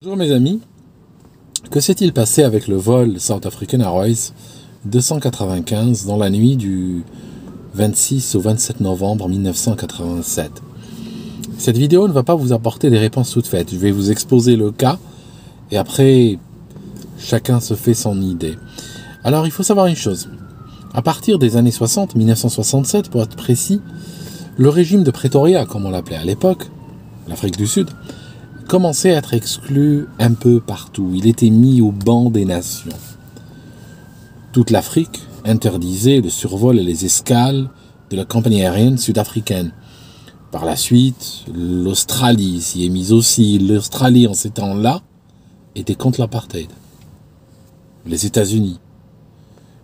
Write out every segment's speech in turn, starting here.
Bonjour mes amis, que s'est-il passé avec le vol South African Airways 295 dans la nuit du 26 au 27 novembre 1987? Cette vidéo ne va pas vous apporter des réponses toutes faites, je vais vous exposer le cas et après chacun se fait son idée. Alors il faut savoir une chose, à partir des années 60, 1967 pour être précis, le régime de Pretoria, comme on l'appelait à l'époque, l'Afrique du Sud, commençait à être exclu un peu partout. Il était mis au banc des nations. Toute l'Afrique interdisait le survol et les escales de la compagnie aérienne sud-africaine. Par la suite, l'Australie s'y est mise aussi. L'Australie, en ces temps-là, était contre l'apartheid. Les États-Unis.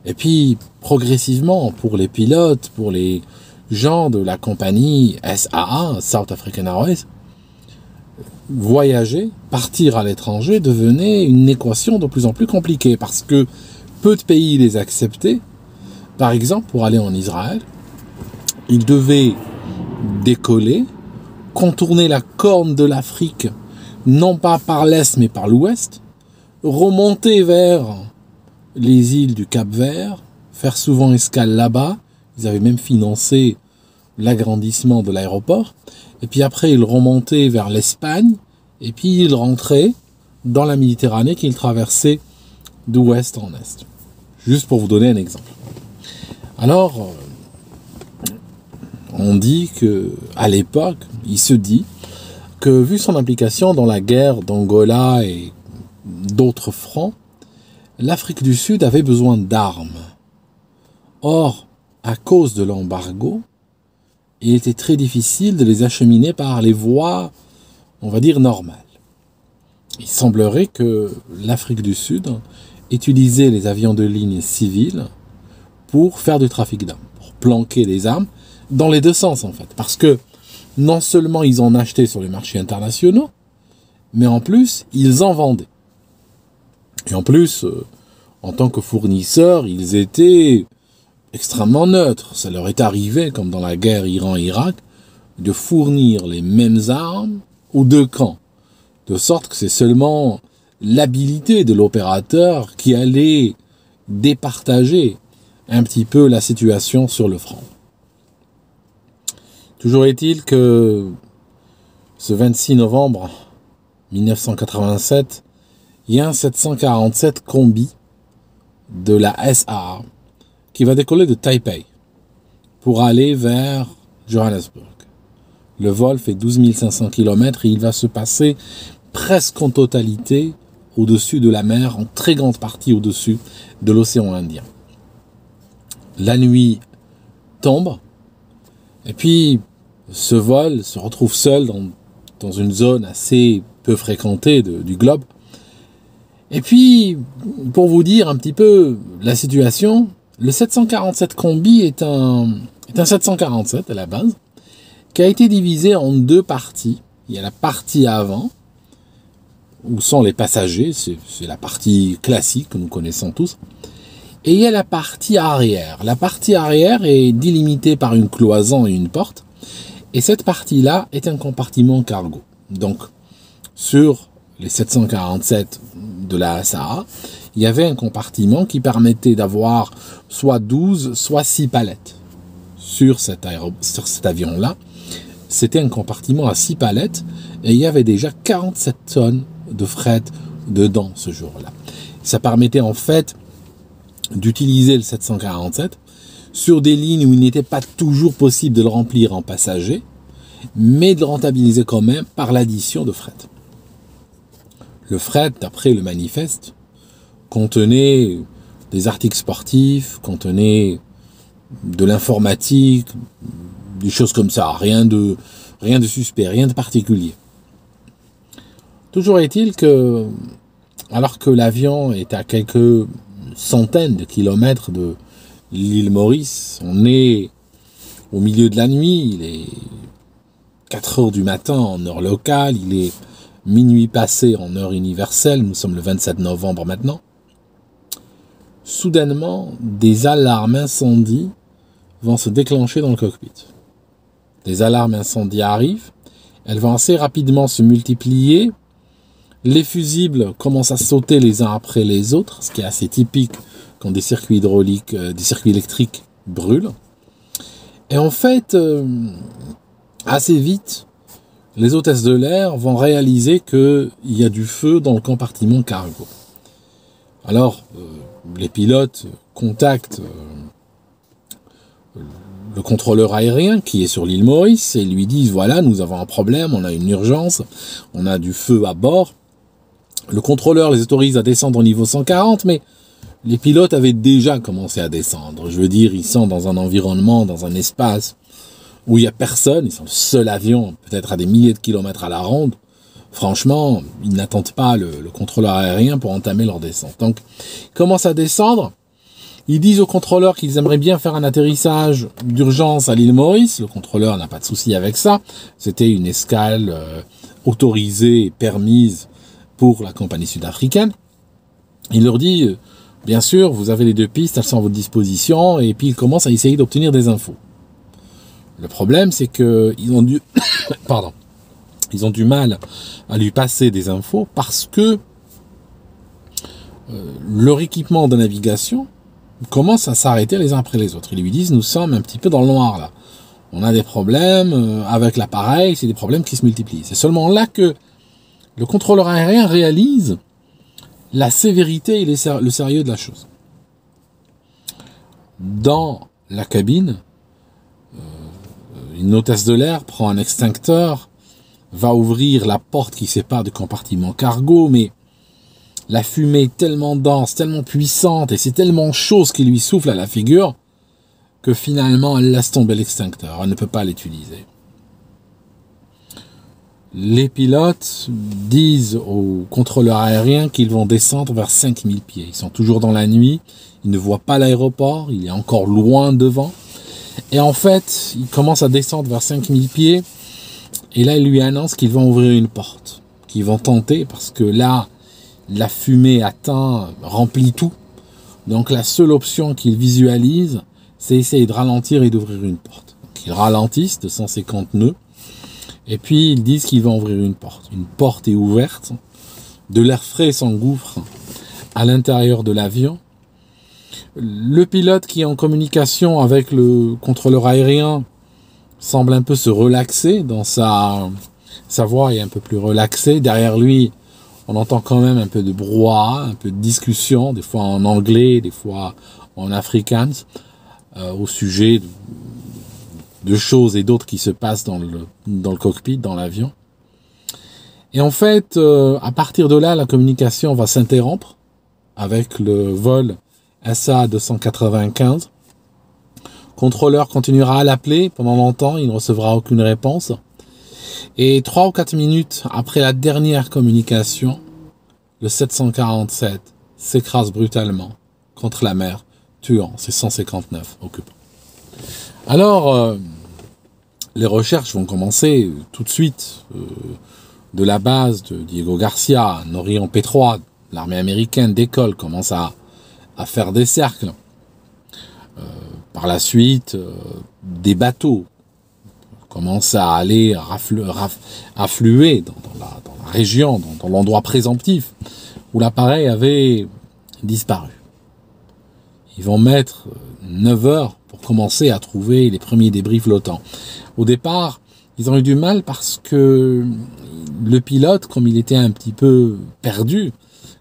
Et puis, progressivement, pour les pilotes, pour les gens de la compagnie SAA, South African Airways, voyager, partir à l'étranger devenait une équation de plus en plus compliquée parce que peu de pays les acceptaient. Par exemple, pour aller en Israël, ils devaient décoller, contourner la corne de l'Afrique, non pas par l'est mais par l'ouest, remonter vers les îles du Cap-Vert, faire souvent escale là-bas. Ils avaient même financé l'agrandissement de l'aéroport. Et puis après, ils remontaient vers l'Espagne. Et puis ils rentraient dans la Méditerranée qu'ils traversaient d'ouest en est. Juste pour vous donner un exemple. Alors, on dit que à l'époque, il se dit que vu son implication dans la guerre d'Angola et d'autres fronts, l'Afrique du Sud avait besoin d'armes. Or, à cause de l'embargo, il était très difficile de les acheminer par les voies, on va dire, normales. Il semblerait que l'Afrique du Sud utilisait les avions de ligne civils pour faire du trafic d'armes, pour planquer les armes dans les deux sens en fait. Parce que non seulement ils en achetaient sur les marchés internationaux, mais en plus, ils en vendaient. Et en plus, en tant que fournisseurs, ils étaient extrêmement neutres. Ça leur est arrivé, comme dans la guerre Iran-Irak, de fournir les mêmes armes aux deux camps. De sorte que c'est seulement l'habilité de l'opérateur qui allait départager un petit peu la situation sur le front. Toujours est-il que ce 26 novembre 1987, il y a un 747 combi de la SAA qui va décoller de Taipei pour aller vers Johannesburg. Le vol fait 12 500 km et il va se passer presque en totalité au-dessus de la mer, en très grande partie au-dessus de l'océan Indien. La nuit tombe et puis ce vol se retrouve seul dans une zone assez peu fréquentée du globe. Et puis, pour vous dire un petit peu la situation, le 747 combi est un 747 à la base, qui a été divisé en deux parties. Il y a la partie avant, où sont les passagers, c'est la partie classique que nous connaissons tous, et il y a la partie arrière. La partie arrière est délimitée par une cloison et une porte, et cette partie-là est un compartiment cargo. Donc, sur les 747 de la SAA, il y avait un compartiment qui permettait d'avoir soit 12, soit 6 palettes. Sur cet avion-là, c'était un compartiment à 6 palettes et il y avait déjà 47 tonnes de fret dedans ce jour-là. Ça permettait en fait d'utiliser le 747 sur des lignes où il n'était pas toujours possible de le remplir en passagers, mais de le rentabiliser quand même par l'addition de fret. Le fret, d'après le manifeste, contenait des articles sportifs, contenait de l'informatique, des choses comme ça, rien de suspect, rien de particulier. Toujours est-il que, alors que l'avion est à quelques centaines de kilomètres de l'île Maurice, on est au milieu de la nuit, il est 4 heures du matin en heure locale, il est minuit passé en heure universelle, nous sommes le 27 novembre maintenant. Soudainement, des alarmes incendie vont se déclencher dans le cockpit. Des alarmes incendie arrivent, elles vont assez rapidement se multiplier Les fusibles commencent à sauter les uns après les autres, ce qui est assez typique quand des circuits hydrauliques, des circuits électriques brûlent. Et en fait, assez vite, les hôtesses de l'air vont réaliser qu'il y a du feu dans le compartiment cargo. Alors, les pilotes contactent le contrôleur aérien qui est sur l'île Maurice et lui disent, voilà, nous avons un problème, on a une urgence, on a du feu à bord. Le contrôleur les autorise à descendre au niveau 140, mais les pilotes avaient déjà commencé à descendre. Je veux dire, ils sont dans un environnement, dans un espace où il n'y a personne, ils sont le seul avion, peut-être à des milliers de kilomètres à la ronde. Franchement, ils n'attendent pas le contrôleur aérien pour entamer leur descente. Donc, ils commencent à descendre. Ils disent au contrôleur qu'ils aimeraient bien faire un atterrissage d'urgence à l'île Maurice. Le contrôleur n'a pas de souci avec ça. C'était une escale autorisée et permise pour la compagnie sud-africaine. Il leur dit, bien sûr, vous avez les deux pistes, elles sont à votre disposition, et puis il commence à essayer d'obtenir des infos. Le problème, c'est qu'ils ont dû, pardon, ils ont du mal à lui passer des infos parce que leur équipement de navigation commence à s'arrêter les uns après les autres. Ils lui disent, nous sommes un petit peu dans le noir là. On a des problèmes avec l'appareil, c'est des problèmes qui se multiplient. C'est seulement là que le contrôleur aérien réalise la sévérité et le sérieux de la chose. Dans la cabine, une hôtesse de l'air prend un extincteur, va ouvrir la porte qui sépare du compartiment cargo, mais la fumée est tellement dense, tellement puissante, et c'est tellement chaud ce qui lui souffle à la figure, que finalement elle laisse tomber l'extincteur, elle ne peut pas l'utiliser. Les pilotes disent aux contrôleurs aériens qu'ils vont descendre vers 5000 pieds. Ils sont toujours dans la nuit, ils ne voient pas l'aéroport, il est encore loin devant. Et en fait, ils commencent à descendre vers 5000 pieds. Et là, ils lui annoncent qu'ils vont ouvrir une porte, qu'ils vont tenter, parce que là, la fumée remplit tout. Donc la seule option qu'ils visualisent, c'est essayer de ralentir et d'ouvrir une porte. Donc, ils ralentissent de 150 nœuds. Et puis, ils disent qu'ils vont ouvrir une porte. Une porte est ouverte. De l'air frais s'engouffre à l'intérieur de l'avion. Le pilote qui est en communication avec le contrôleur aérien semble un peu se relaxer dans sa voix est un peu plus relaxée. Derrière lui, on entend quand même un peu de brouhaha, un peu de discussion, des fois en anglais, des fois en afrikaans, au sujet de choses et d'autres qui se passent dans le cockpit, dans l'avion. Et en fait, à partir de là, la communication va s'interrompre avec le vol SA 295. Contrôleur continuera à l'appeler pendant longtemps, il ne recevra aucune réponse. Et 3 ou 4 minutes après la dernière communication, le 747 s'écrase brutalement contre la mer, tuant ses 159 occupants. Alors, les recherches vont commencer tout de suite de la base de Diego Garcia, en Orient P3, l'armée américaine décolle, commence à faire des cercles. Par la suite, des bateaux commencent à aller affluer dans la région, dans l'endroit présomptif où l'appareil avait disparu. Ils vont mettre 9 heures pour commencer à trouver les premiers débris flottants. Au départ, ils ont eu du mal parce que le pilote, comme il était un petit peu perdu,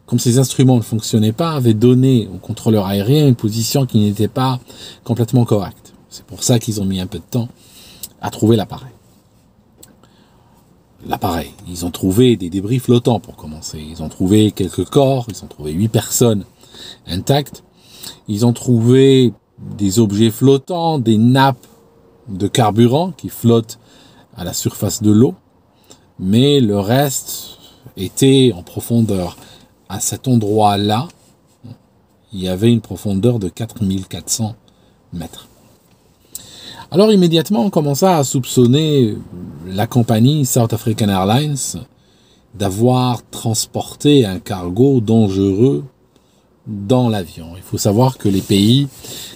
comme ses instruments ne fonctionnaient pas, avait donné au contrôleur aérien une position qui n'était pas complètement correcte. C'est pour ça qu'ils ont mis un peu de temps à trouver l'appareil. Ils ont trouvé des débris flottants pour commencer. Ils ont trouvé quelques corps, ils ont trouvé 8 personnes intactes. Ils ont trouvé des objets flottants, des nappes de carburant qui flottent à la surface de l'eau. Mais le reste était en profondeur. À cet endroit-là, il y avait une profondeur de 4400 mètres. Alors immédiatement, on commença à soupçonner la compagnie South African Airlines d'avoir transporté un cargo dangereux dans l'avion. Il faut savoir que les pays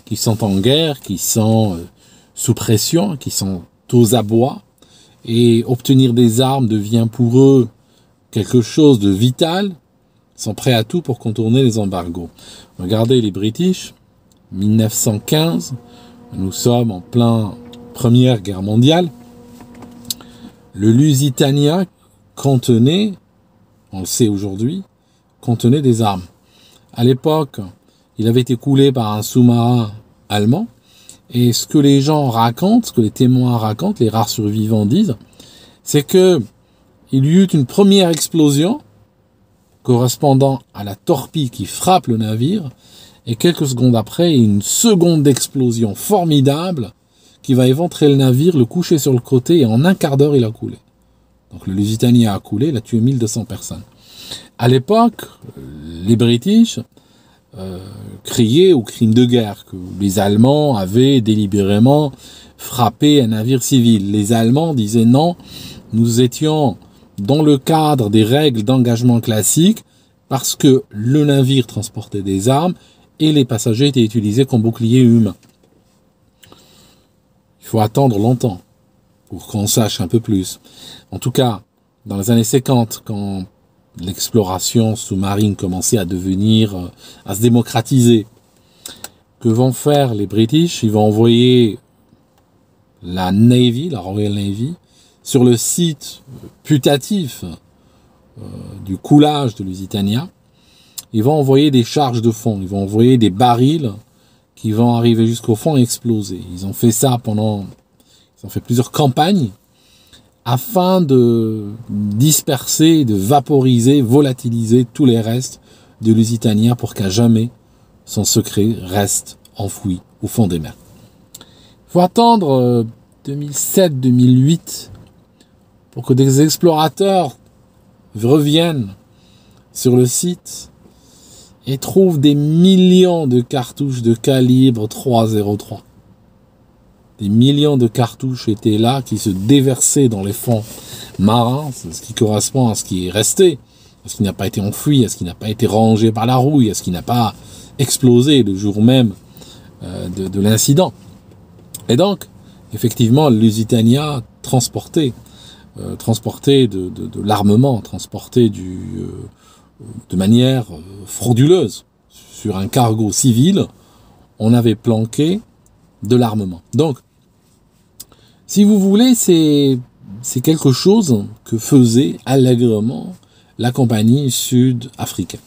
qui sont en guerre, qui sont sous pression, qui sont aux abois, et obtenir des armes devient pour eux quelque chose de vital, sont prêts à tout pour contourner les embargos. Regardez les British, 1915, nous sommes en plein Première Guerre mondiale. Le Lusitania contenait, on le sait aujourd'hui, contenait des armes. À l'époque, il avait été coulé par un sous-marin allemand. Et ce que les gens racontent, ce que les témoins racontent, les rares survivants disent, c'est que il y eut une première explosion correspondant à la torpille qui frappe le navire, et quelques secondes après, une seconde explosion formidable qui va éventrer le navire, le coucher sur le côté, et en un quart d'heure, il a coulé. Donc le Lusitania a coulé, il a tué 1200 personnes. À l'époque, les British criaient au crime de guerre, que les Allemands avaient délibérément frappé un navire civil. Les Allemands disaient non, nous étions dans le cadre des règles d'engagement classiques, parce que le navire transportait des armes et les passagers étaient utilisés comme boucliers humains. Il faut attendre longtemps pour qu'on sache un peu plus. En tout cas, dans les années 50, quand l'exploration sous-marine commençait à devenir, à se démocratiser, que vont faire les British? Ils vont envoyer la Navy, la Royal Navy, sur le site putatif du coulage de Lusitania. Ils vont envoyer des charges de fond, ils vont envoyer des barils qui vont arriver jusqu'au fond et exploser. Ils ont fait ça ils ont fait plusieurs campagnes afin de disperser, de vaporiser, volatiliser tous les restes de Lusitania pour qu'à jamais son secret reste enfoui au fond des mers. Il faut attendre 2007-2008 pour que des explorateurs reviennent sur le site et trouvent des millions de cartouches de calibre 303. Des millions de cartouches étaient là, qui se déversaient dans les fonds marins, ce qui correspond à ce qui est resté, à ce qui n'a pas été enfoui, à ce qui n'a pas été rangé par la rouille, à ce qui n'a pas explosé le jour même de l'incident. Et donc, effectivement, le Lusitania transportait de l'armement, transportait de manière frauduleuse sur un cargo civil, on avait planqué de l'armement. Donc, si vous voulez, c'est quelque chose que faisait allègrement la compagnie sud-africaine.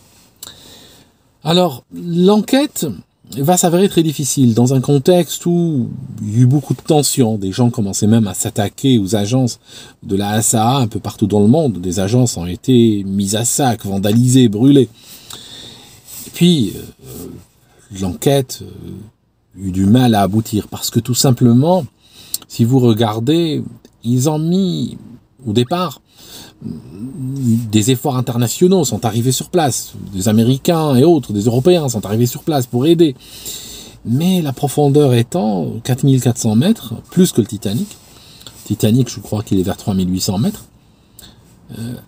Alors, l'enquête va s'avérer très difficile dans un contexte où il y a eu beaucoup de tensions. Des gens commençaient même à s'attaquer aux agences de la SAA un peu partout dans le monde. Des agences ont été mises à sac, vandalisées, brûlées. Et puis, l'enquête a eu du mal à aboutir parce que tout simplement, si vous regardez, ils ont mis au départ des efforts internationaux, sont arrivés sur place, des Américains et autres, des Européens sont arrivés sur place pour aider. Mais la profondeur étant 4400 mètres, plus que le Titanic, je crois qu'il est vers 3800 mètres,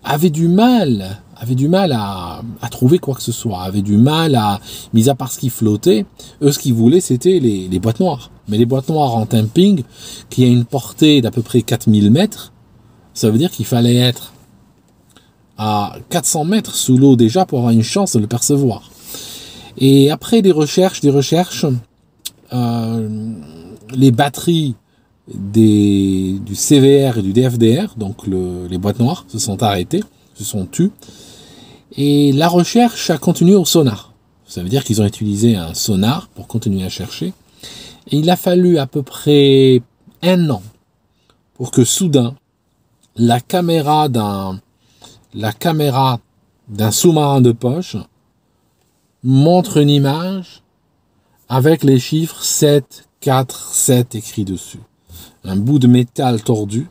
avait du mal à trouver quoi que ce soit, avait du mal à, mis à part ce qui flottait, eux ce qu'ils voulaient c'était les boîtes noires. Mais les boîtes noires en dumping, qui a une portée d'à peu près 4000 mètres, ça veut dire qu'il fallait être à 400 mètres sous l'eau déjà pour avoir une chance de le percevoir. Et après des recherches, les batteries du CVR et du DFDR, donc les boîtes noires, se sont arrêtées, se sont tues, et la recherche a continué au sonar. Ça veut dire qu'ils ont utilisé un sonar pour continuer à chercher, et il a fallu à peu près 1 an pour que soudain, la caméra d'un sous-marin de poche montre une image avec les chiffres 7, 4, 7 écrits dessus. Un bout de métal tordu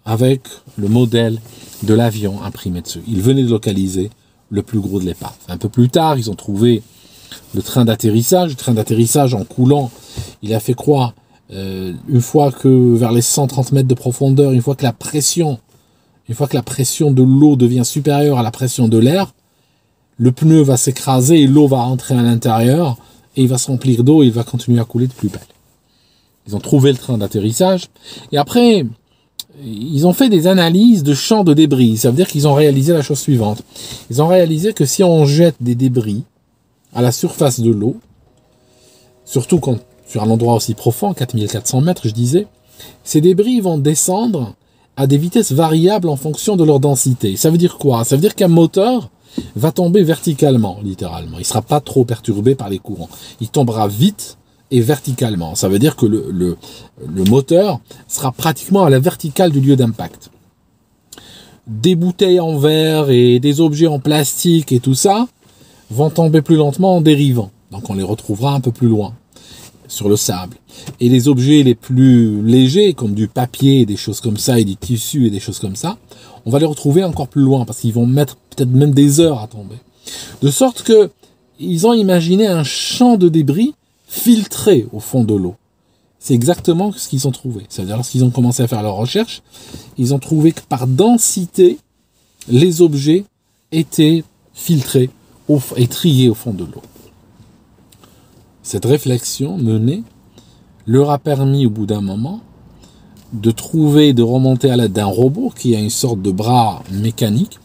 avec le modèle de l'avion imprimé dessus. Ils venaient de localiser le plus gros de l'épave. Un peu plus tard, ils ont trouvé le train d'atterrissage. Le train d'atterrissage en coulant, il a fait croire, une fois que vers les 130 mètres de profondeur, une fois que la pression de l'eau devient supérieure à la pression de l'air, le pneu va s'écraser et l'eau va rentrer à l'intérieur et il va se remplir d'eau et il va continuer à couler de plus belle. Ils ont trouvé le train d'atterrissage et après, ils ont fait des analyses de champs de débris. Ça veut dire qu'ils ont réalisé la chose suivante. Ils ont réalisé que si on jette des débris à la surface de l'eau, surtout quand, sur un endroit aussi profond, 4400 mètres, je disais, ces débris vont descendre à des vitesses variables en fonction de leur densité. Ça veut dire quoi? Ça veut dire qu'un moteur va tomber verticalement, littéralement. Il ne sera pas trop perturbé par les courants. Il tombera vite et verticalement. Ça veut dire que le moteur sera pratiquement à la verticale du lieu d'impact. Des bouteilles en verre et des objets en plastique et tout ça vont tomber plus lentement en dérivant. Donc on les retrouvera un peu plus loin, sur le sable. Et les objets les plus légers, comme du papier, des choses comme ça, et du tissu et des choses comme ça, on va les retrouver encore plus loin, parce qu'ils vont mettre peut-être même des heures à tomber. De sorte que ils ont imaginé un champ de débris filtré au fond de l'eau. C'est exactement ce qu'ils ont trouvé. C'est-à-dire, lorsqu'ils ont commencé à faire leurs recherches, ils ont trouvé que par densité, les objets étaient filtrés et triés au fond de l'eau. Cette réflexion menée leur a permis au bout d'un moment de remonter à l'aide d'un robot qui a une sorte de bras mécanique.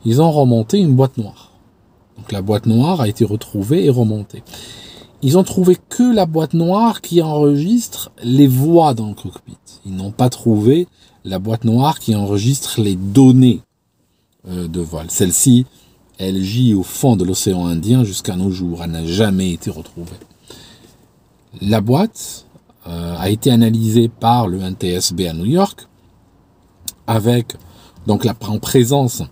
Ils ont remonté une boîte noire. Donc la boîte noire a été retrouvée et remontée. Ils ont trouvé que la boîte noire qui enregistre les voix dans le cockpit. Ils n'ont pas trouvé la boîte noire qui enregistre les données de vol. Celle-ci, elle gît au fond de l'océan Indien jusqu'à nos jours. Elle n'a jamais été retrouvée. La boîte a été analysée par le NTSB à New York, avec donc en présence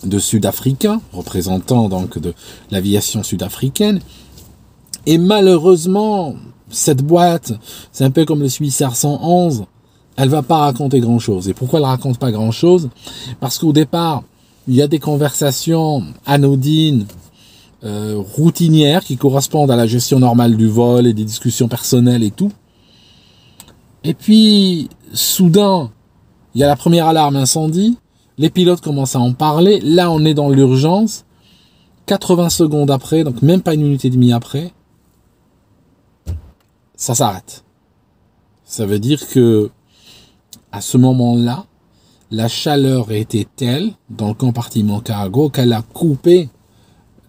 de Sud-Africains, représentants donc de l'aviation sud-africaine. Et malheureusement, cette boîte, c'est un peu comme le Swissair 111, elle va pas raconter grand-chose. Et pourquoi elle raconte pas grand-chose? Parce qu'au départ, il y a des conversations anodines, routinières, qui correspondent à la gestion normale du vol et des discussions personnelles et tout. Et puis, soudain, il y a la première alarme incendie, les pilotes commencent à en parler, là on est dans l'urgence, 80 secondes après, donc même pas une minute et demie après, ça s'arrête. Ça veut dire que à ce moment-là, la chaleur a été telle dans le compartiment cargo qu'elle a coupé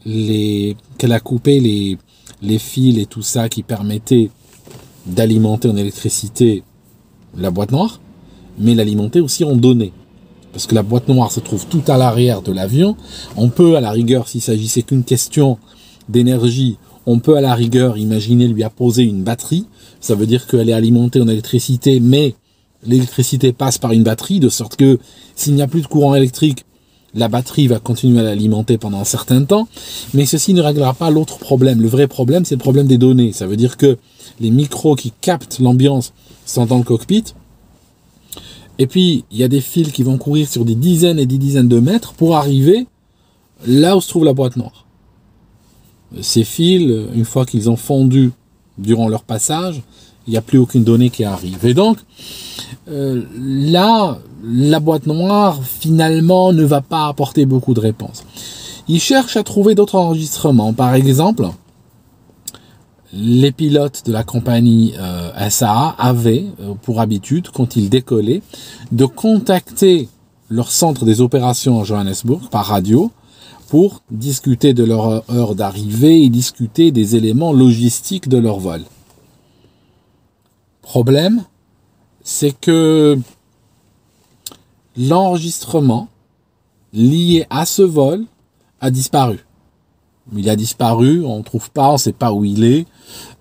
les fils et tout ça qui permettaient d'alimenter en électricité la boîte noire, mais l'alimenter aussi en données. Parce que la boîte noire se trouve tout à l'arrière de l'avion. On peut, à la rigueur, s'il s'agissait qu'une question d'énergie, on peut à la rigueur imaginer lui apposer une batterie. Ça veut dire qu'elle est alimentée en électricité, mais l'électricité passe par une batterie, de sorte que s'il n'y a plus de courant électrique, la batterie va continuer à l'alimenter pendant un certain temps. Mais ceci ne réglera pas l'autre problème. Le vrai problème, c'est le problème des données. Ça veut dire que les micros qui captent l'ambiance sont dans le cockpit. Et puis, il y a des fils qui vont courir sur des dizaines et des dizaines de mètres pour arriver là où se trouve la boîte noire. Ces fils, une fois qu'ils ont fondu durant leur passage, il n'y a plus aucune donnée qui arrive. Et donc, là, la boîte noire, finalement, ne va pas apporter beaucoup de réponses. Ils cherchent à trouver d'autres enregistrements. Par exemple, les pilotes de la compagnie SAA avaient pour habitude, quand ils décollaient, de contacter leur centre des opérations à Johannesburg par radio pour discuter de leur heure d'arrivée et discuter des éléments logistiques de leur vol. Problème, c'est que l'enregistrement lié à ce vol a disparu. Il a disparu, on ne trouve pas, on ne sait pas où il est,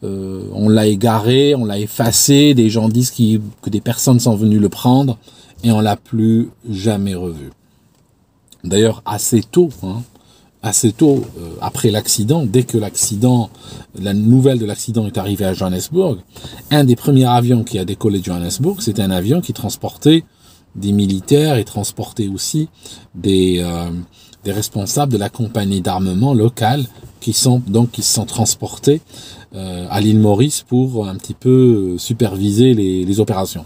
on l'a égaré, on l'a effacé, des gens disent que des personnes sont venues le prendre et on l'a plus jamais revu. D'ailleurs, assez tôt, après l'accident, dès que la nouvelle de l'accident est arrivée à Johannesburg, un des premiers avions qui a décollé de Johannesburg, c'était un avion qui transportait des militaires et transportait aussi des responsables de la compagnie d'armement locale qui se sont transportés à l'île Maurice pour un petit peu superviser les opérations.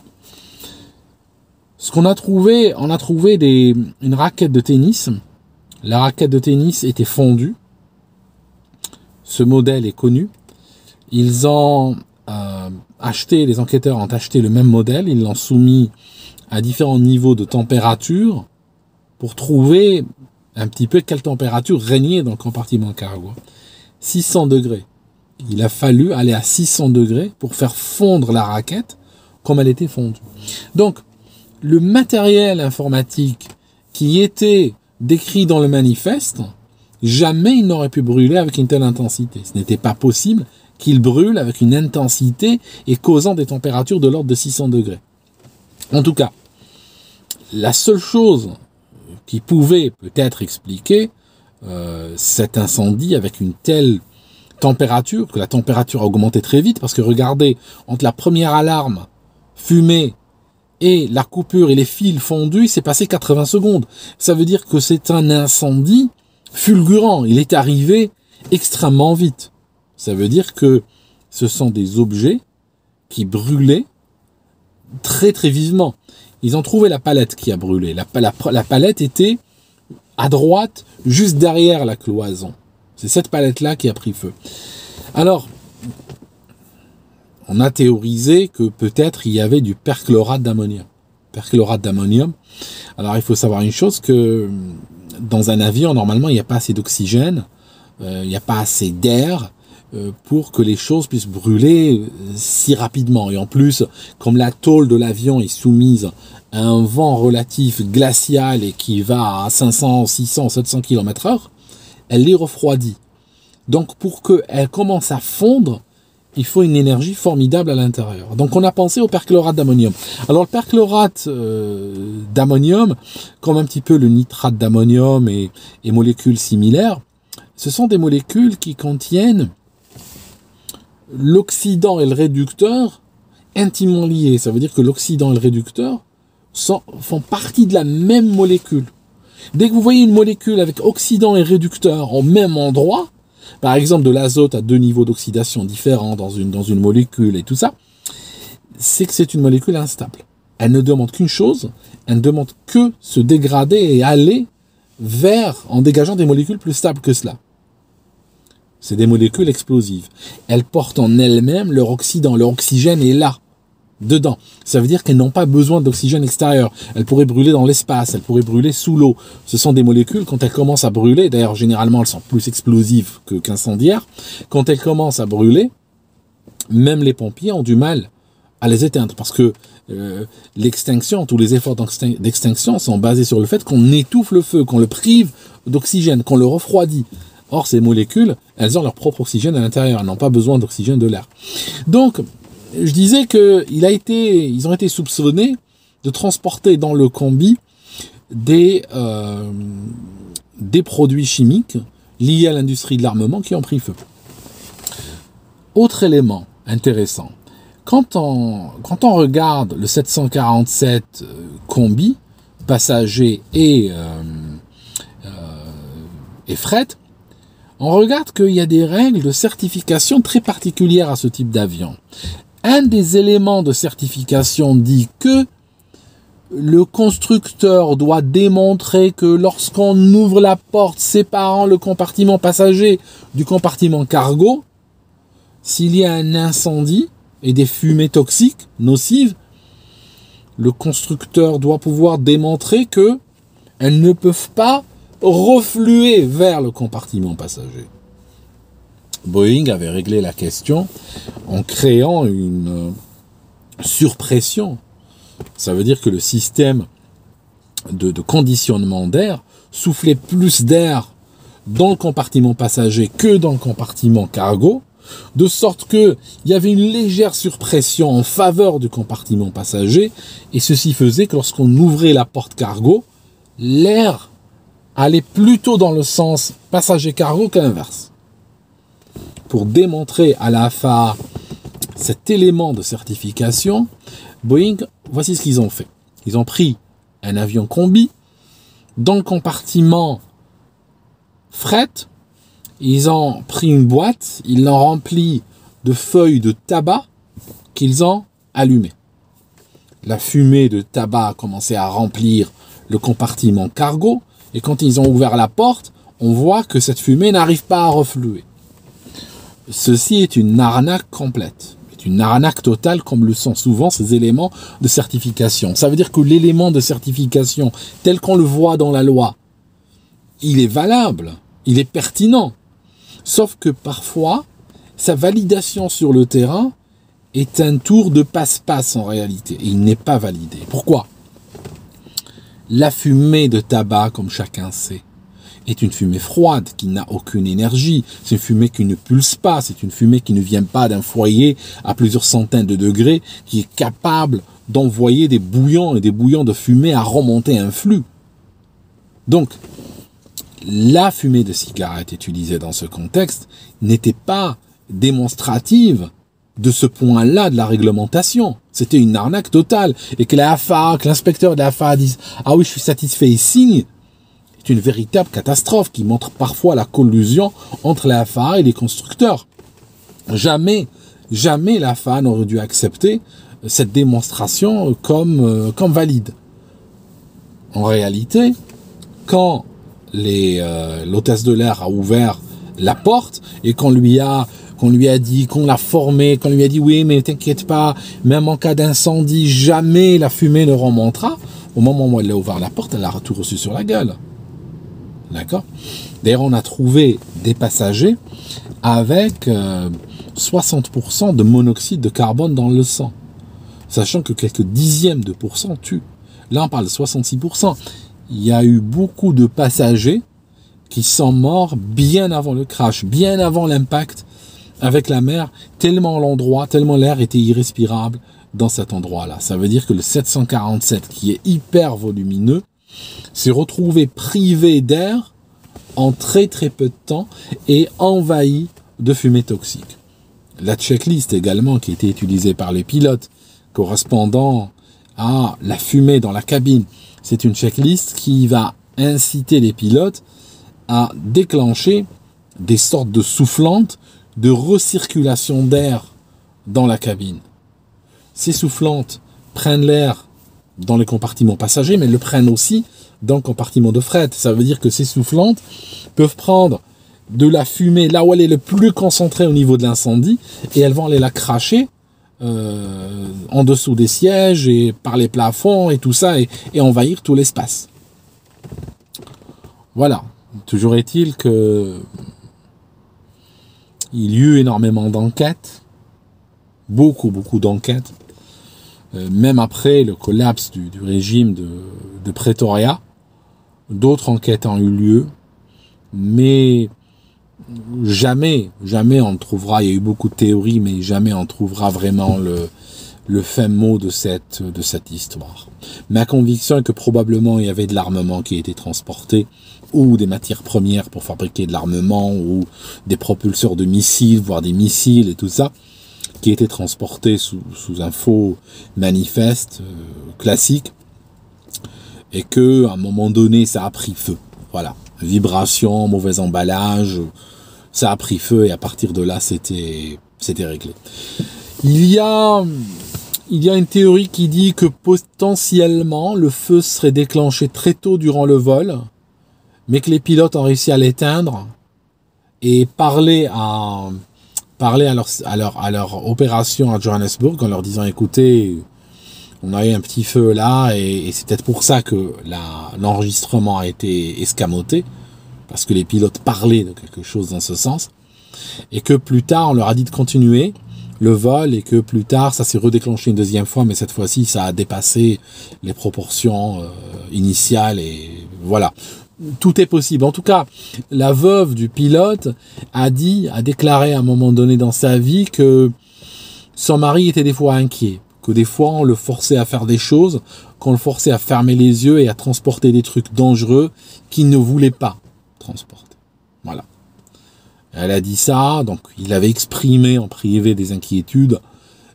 Ce qu'on a trouvé, une raquette de tennis. La raquette de tennis était fondue. Ce modèle est connu. Ils ont les enquêteurs ont acheté le même modèle. Ils l'ont soumis à différents niveaux de température pour trouver un petit peu quelle température régnait dans le compartiment cargo. 600 degrés. Il a fallu aller à 600 degrés pour faire fondre la raquette comme elle était fondue. Donc, le matériel informatique qui était décrit dans le manifeste, jamais il n'aurait pu brûler avec une telle intensité. Ce n'était pas possible qu'il brûle avec une intensité et causant des températures de l'ordre de 600 degrés. En tout cas, la seule chose qui pouvait peut-être expliquer cet incendie avec une telle température, que la température a augmenté très vite, parce que regardez, entre la première alarme, fumée, et la coupure et les fils fondus, il s'est passé 80 secondes. Ça veut dire que c'est un incendie fulgurant. Il est arrivé extrêmement vite. Ça veut dire que ce sont des objets qui brûlaient très très vivement. Ils ont trouvé la palette qui a brûlé. La palette était à droite, juste derrière la cloison. C'est cette palette-là qui a pris feu. Alors, on a théorisé que peut-être il y avait du perchlorate d'ammonium. Perchlorate d'ammonium. Alors, il faut savoir une chose, que dans un avion, normalement, il n'y a pas assez d'oxygène, il n'y a pas assez d'air pour que les choses puissent brûler si rapidement. Et en plus, comme la tôle de l'avion est soumise à un vent relatif glacial et qui va à 500, 600, 700 km/h, elle les refroidit. Donc, pour qu'elle commence à fondre, il faut une énergie formidable à l'intérieur. Donc, on a pensé au perchlorate d'ammonium. Alors, le perchlorate d'ammonium, comme un petit peu le nitrate d'ammonium et molécules similaires, ce sont des molécules qui contiennent l'oxydant et le réducteur intimement liés. Ça veut dire que l'oxydant et le réducteur font partie de la même molécule. Dès que vous voyez une molécule avec oxydant et réducteur au même endroit, par exemple de l'azote à 2 niveaux d'oxydation différents dans une molécule et tout ça, c'est que c'est une molécule instable. Elle ne demande qu'une chose, elle ne demande que se dégrader et aller en dégageant des molécules plus stables que cela. C'est des molécules explosives. Elles portent en elles-mêmes leur oxydant, leur oxygène est là, dedans. Ça veut dire qu'elles n'ont pas besoin d'oxygène extérieur. Elles pourraient brûler dans l'espace, elles pourraient brûler sous l'eau. Ce sont des molécules, quand elles commencent à brûler, d'ailleurs généralement elles sont plus explosives qu'incendiaires, quand elles commencent à brûler, même les pompiers ont du mal à les éteindre, parce que l'extinction, tous les efforts d'extinction sont basés sur le fait qu'on étouffe le feu, qu'on le prive d'oxygène, qu'on le refroidit. Or, ces molécules, elles ont leur propre oxygène à l'intérieur, elles n'ont pas besoin d'oxygène de l'air. Donc, je disais qu'ils ont été soupçonnés de transporter dans le combi des produits chimiques liés à l'industrie de l'armement qui ont pris feu. Autre élément intéressant, quand on regarde le 747 combi, passager et fret, on regarde qu'il y a des règles de certification très particulières à ce type d'avion. Un des éléments de certification dit que le constructeur doit démontrer que lorsqu'on ouvre la porte séparant le compartiment passager du compartiment cargo, s'il y a un incendie et des fumées toxiques, nocives, le constructeur doit pouvoir démontrer que elles ne peuvent pas refluer vers le compartiment passager. Boeing avait réglé la question en créant une surpression. Ça veut dire que le système de conditionnement d'air soufflait plus d'air dans le compartiment passager que dans le compartiment cargo, de sorte qu'il y avait une légère surpression en faveur du compartiment passager, et ceci faisait que lorsqu'on ouvrait la porte cargo, l'air allait plutôt dans le sens passager-cargo qu'à l'inverse. Pour démontrer à la FAA cet élément de certification, Boeing, voici ce qu'ils ont fait. Ils ont pris un avion combi, dans le compartiment fret, ils ont pris une boîte, ils l'ont remplie de feuilles de tabac qu'ils ont allumées. La fumée de tabac a commencé à remplir le compartiment cargo, et quand ils ont ouvert la porte, on voit que cette fumée n'arrive pas à refluer. Ceci est une arnaque complète. C'est une arnaque totale, comme le sont souvent ces éléments de certification. Ça veut dire que l'élément de certification, tel qu'on le voit dans la loi, il est valable, il est pertinent. Sauf que parfois, sa validation sur le terrain est un tour de passe-passe en réalité. Et il n'est pas validé. Pourquoi? La fumée de tabac, comme chacun sait, est une fumée froide qui n'a aucune énergie. C'est une fumée qui ne pulse pas. C'est une fumée qui ne vient pas d'un foyer à plusieurs centaines de degrés, qui est capable d'envoyer des bouillons et des bouillons de fumée à remonter un flux. Donc, la fumée de cigarette utilisée dans ce contexte n'était pas démonstrative de ce point-là de la réglementation. C'était une arnaque totale. Et que la FAA, que l'inspecteur de la FAA dise « Ah oui, je suis satisfait et signe », c'est une véritable catastrophe qui montre parfois la collusion entre la FAA et les constructeurs. Jamais la FAA n'aurait dû accepter cette démonstration comme valide. En réalité, quand l'hôtesse de l'air a ouvert la porte et qu'on lui a dit, qu'on l'a formé, qu'on lui a dit oui, mais t'inquiète pas, même en cas d'incendie, jamais la fumée ne remontera. Au moment où elle a ouvert la porte, elle a tout reçu sur la gueule. D'accord? D'ailleurs, on a trouvé des passagers avec 60% de monoxyde de carbone dans le sang, sachant que quelques dixièmes de pourcent tuent. Là, on parle de 66%. Il y a eu beaucoup de passagers qui sont morts bien avant le crash, bien avant l'impact avec la mer, tellement l'air était irrespirable dans cet endroit-là. Ça veut dire que le 747, qui est hyper volumineux, s'est retrouvé privé d'air en très très peu de temps et envahi de fumée toxique. La checklist également qui a été utilisée par les pilotes correspondant à la fumée dans la cabine, c'est une checklist qui va inciter les pilotes à déclencher des sortes de soufflantes de recirculation d'air dans la cabine. Ces soufflantes prennent l'air dans les compartiments passagers, mais le prennent aussi dans le compartiment de fret. Ça veut dire que ces soufflantes peuvent prendre de la fumée là où elle est le plus concentrée au niveau de l'incendie, et elles vont aller la cracher en dessous des sièges et par les plafonds et tout ça, et envahir tout l'espace. Voilà. Toujours est-il que il y eut énormément d'enquêtes, beaucoup d'enquêtes, même après le collapse du régime de Pretoria. D'autres enquêtes ont eu lieu, mais jamais on ne trouvera, il y a eu beaucoup de théories, mais jamais on trouvera vraiment le fin mot de cette histoire. Ma conviction est que probablement il y avait de l'armement qui a été transporté, ou des matières premières pour fabriquer de l'armement, ou des propulseurs de missiles, voire des missiles et tout ça, qui étaient transportés sous un faux manifeste classique, et que à un moment donné ça a pris feu. Voilà, vibration, mauvais emballage, ça a pris feu, et à partir de là c'était réglé. Il y a une théorie qui dit que potentiellement le feu serait déclenché très tôt durant le vol, mais que les pilotes ont réussi à l'éteindre et parler à leur opération à Johannesburg en leur disant écoutez, on a eu un petit feu là, et c'est peut-être pour ça que l'enregistrement a été escamoté, parce que les pilotes parlaient de quelque chose dans ce sens, et que plus tard on leur a dit de continuer le vol, et que plus tard ça s'est redéclenché une deuxième fois, mais cette fois-ci ça a dépassé les proportions initiales, et voilà. Tout est possible. En tout cas, la veuve du pilote a déclaré à un moment donné dans sa vie que son mari était des fois inquiet, que des fois on le forçait à faire des choses, qu'on le forçait à fermer les yeux et à transporter des trucs dangereux qu'il ne voulait pas transporter. Voilà. Elle a dit ça, donc il avait exprimé en privé des inquiétudes,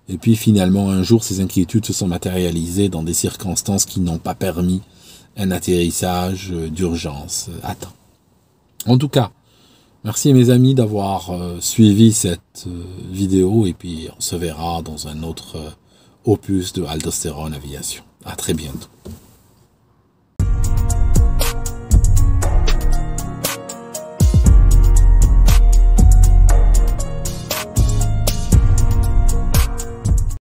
et puis finalement un jour ces inquiétudes se sont matérialisées dans des circonstances qui n'ont pas permis un atterrissage d'urgence à temps. En tout cas, merci mes amis d'avoir suivi cette vidéo, et puis on se verra dans un autre opus de Aldostérone Aviation. À très bientôt.